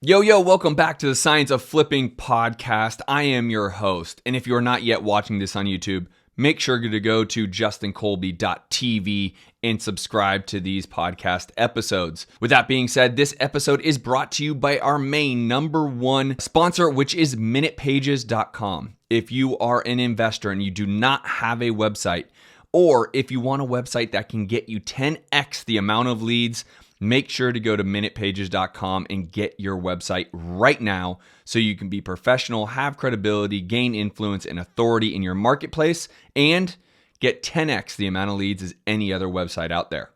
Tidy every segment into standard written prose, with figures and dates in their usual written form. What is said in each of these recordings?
Yo, welcome back to the Science of Flipping podcast. I am your host. And if you're not yet watching this on YouTube, make sure to go to justincolby.tv and subscribe to these podcast episodes. With that being said, this episode is brought to you by our main number one sponsor, which is minutepages.com. If you are an investor and you do not have a website, or if you want a website that can get you 10x the amount of leads, make sure to go to minutepages.com and get your website right now so you can be professional, have credibility, gain influence and authority in your marketplace, and get 10x the amount of leads as any other website out there.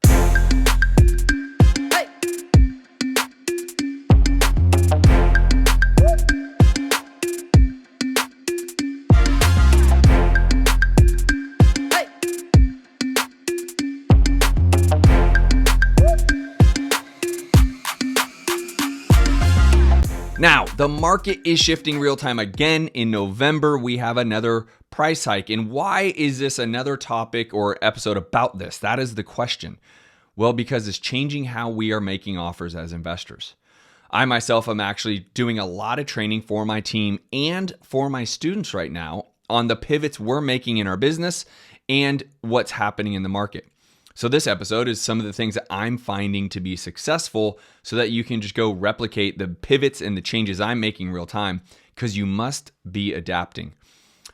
Now, the market is shifting real time again. In November, we have another price hike. And why is this another topic or episode about this? That is the question. Well, because it's changing how we are making offers as investors. I myself am actually doing a lot of training for my team and for my students right now on the pivots we're making in our business and what's happening in the market. So this episode is some of the things that I'm finding to be successful so that you can just go replicate the pivots and the changes I'm making real time, because you must be adapting.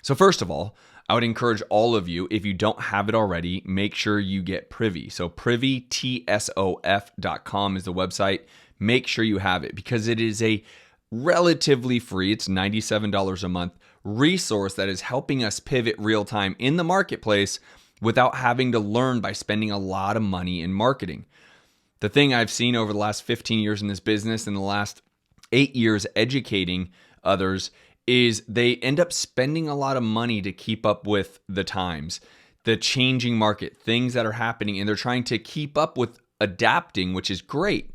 So first of all, I would encourage all of you, if you don't have it already, make sure you get Privy. So Privy, TSOF.com is the website. Make sure you have it because it is a relatively free, it's $97 a month, resource that is helping us pivot real time in the marketplace without having to learn by spending a lot of money in marketing. The thing I've seen over the last 15 years in this business and the last 8 years educating others is they end up spending a lot of money to keep up with the times, the changing market, things that are happening, and they're trying to keep up with adapting, which is great,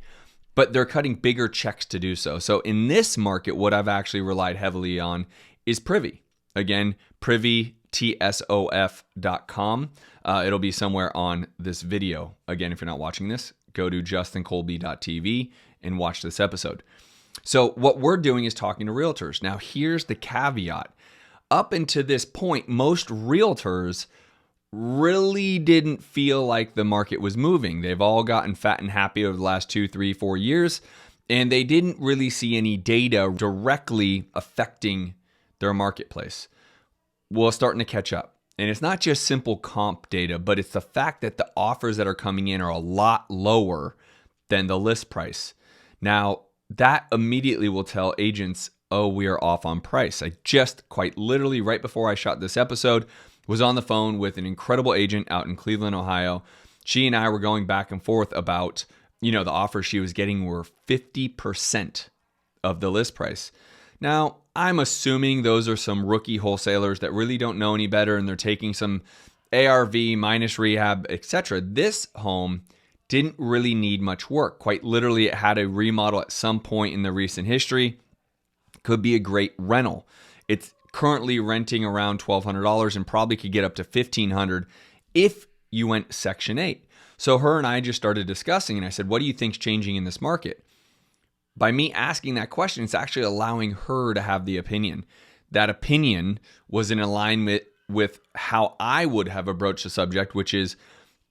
but they're cutting bigger checks to do so. So in this market, what I've actually relied heavily on is Privy. Again, Privy, TSOF.com. It'll be somewhere on this video. Again, if you're not watching this, go to justincolby.tv and watch this episode. So what we're doing is talking to realtors. Now, here's the caveat. Up until this point, most realtors really didn't feel like the market was moving. They've all gotten fat and happy over the last 2, 3, 4 years, and they didn't really see any data directly affecting their marketplace. Well, starting to catch up. And it's not just simple comp data, but it's the fact that the offers that are coming in are a lot lower than the list price. Now, that immediately will tell agents, oh, we are off on price. I just quite literally, right before I shot this episode, was on the phone with an incredible agent out in Cleveland, Ohio. She and I were going back and forth about, the offers she was getting were 50% of the list price. Now, I'm assuming those are some rookie wholesalers that really don't know any better and they're taking some ARV minus rehab, etc. This home didn't really need much work. Quite literally, it had a remodel at some point in the recent history. Could be a great rental. It's currently renting around $1,200 and probably could get up to $1,500 if you went Section 8. So her and I just started discussing and I said, what do you think's changing in this market? By me asking that question, it's actually allowing her to have the opinion. That opinion was in alignment with how I would have approached the subject, which is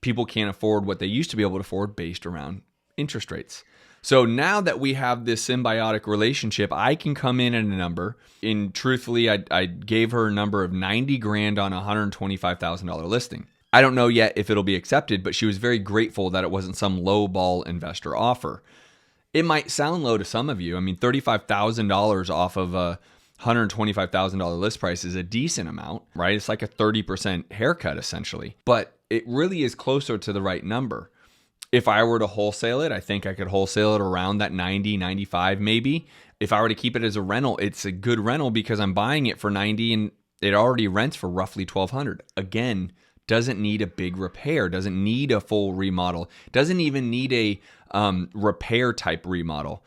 people can't afford what they used to be able to afford based around interest rates. So now that we have this symbiotic relationship, I can come in at a number. And truthfully, I gave her a number of $90,000 on a $125,000 listing. I don't know yet if it'll be accepted, but she was very grateful that it wasn't some low ball investor offer. It might sound low to some of you. I mean, $35,000 off of a $125,000 list price is a decent amount, right? It's like a 30% haircut essentially, but it really is closer to the right number. If I were to wholesale it, I think I could wholesale it around that 90, 95 maybe. If I were to keep it as a rental, it's a good rental because I'm buying it for 90 and it already rents for roughly $1,200. Again, doesn't need a big repair, doesn't need a full remodel, doesn't even need a repair type remodel.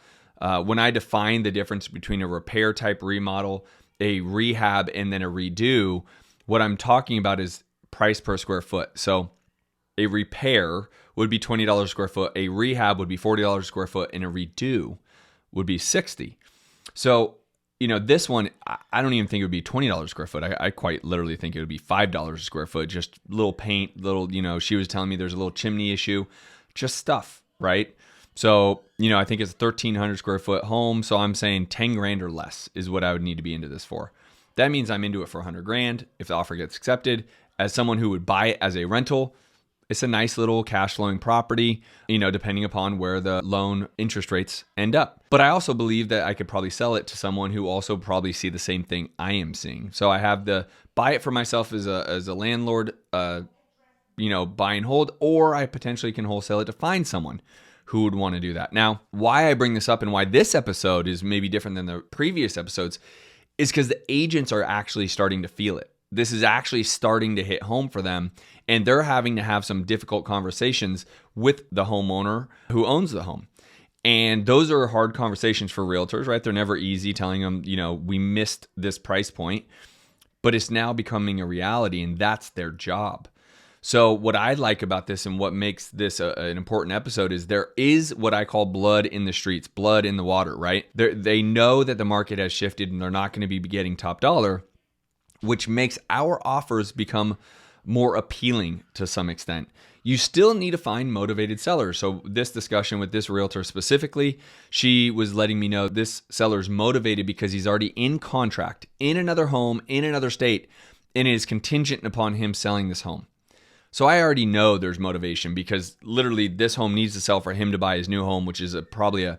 When I define the difference between a repair type remodel, a rehab, and then a redo, what I'm talking about is price per square foot. So a repair would be $20 a square foot, a rehab would be $40 a square foot, and a redo would be $60. So, this one, I don't even think it would be $20 a square foot. I quite literally think it would be $5 a square foot. Just little paint, she was telling me there's a little chimney issue, just stuff, right? So, I think it's a 1,300 square foot home. So I'm saying 10 grand or less is what I would need to be into this for. That means I'm into it for 100 grand if the offer gets accepted. As someone who would buy it as a rental, it's a nice little cash flowing property, depending upon where the loan interest rates end up. But I also believe that I could probably sell it to someone who also probably see the same thing I am seeing. So I have the buy it for myself as a landlord, buy and hold, or I potentially can wholesale it to find someone who would want to do that. Now, why I bring this up and why this episode is maybe different than the previous episodes is because the agents are actually starting to feel it. This is actually starting to hit home for them, and they're having to have some difficult conversations with the homeowner who owns the home. And those are hard conversations for realtors, right? They're never easy telling them, we missed this price point, but it's now becoming a reality, and that's their job. So what I like about this and what makes this an important episode is there is what I call blood in the streets, blood in the water, right? They know that the market has shifted and they're not going to be getting top dollar, which makes our offers become more appealing to some extent. You still need to find motivated sellers. So this discussion with this realtor specifically, she was letting me know this seller's motivated because he's already in contract in another home, in another state, and it is contingent upon him selling this home. So I already know there's motivation because literally this home needs to sell for him to buy his new home, which is probably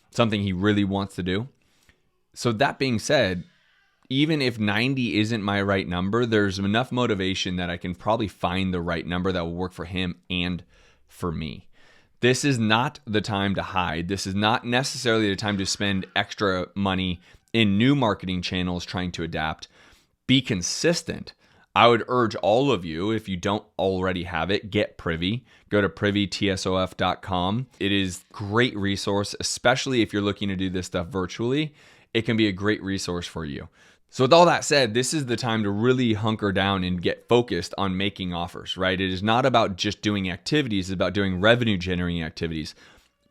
something he really wants to do. So that being said, even if 90 isn't my right number, there's enough motivation that I can probably find the right number that will work for him and for me. This is not the time to hide. This is not necessarily the time to spend extra money in new marketing channels trying to adapt. Be consistent. I would urge all of you, if you don't already have it, get Privy. Go to privy.tsof.com. It is a great resource, especially if you're looking to do this stuff virtually. It can be a great resource for you. So with all that said, this is the time to really hunker down and get focused on making offers, right? It is not about just doing activities, it's about doing revenue generating activities.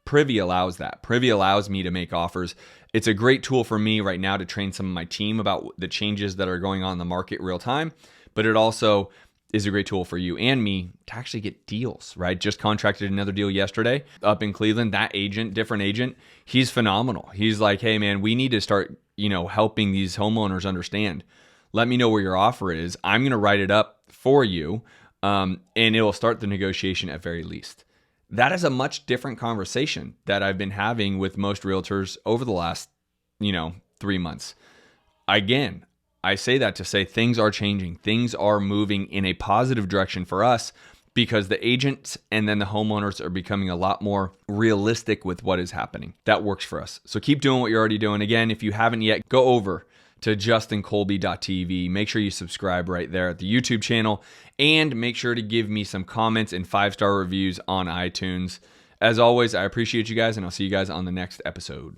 Privy allows that. Privy allows me to make offers. It's a great tool for me right now to train some of my team about the changes that are going on in the market real time, but it also is a great tool for you and me to actually get deals, right? Just contracted another deal yesterday up in Cleveland. That agent, different agent, he's phenomenal. He's like, hey man, we need to start, helping these homeowners understand. Let me know where your offer is. I'm going to write it up for you, and it will start the negotiation at very least. That is a much different conversation that I've been having with most realtors over the last, 3 months. Again, I say that to say things are changing. Things are moving in a positive direction for us because the agents and then the homeowners are becoming a lot more realistic with what is happening. That works for us. So keep doing what you're already doing. Again, if you haven't yet, go over to justincolby.tv. Make sure you subscribe right there at the YouTube channel and make sure to give me some comments and 5-star reviews on iTunes. As always, I appreciate you guys and I'll see you guys on the next episode.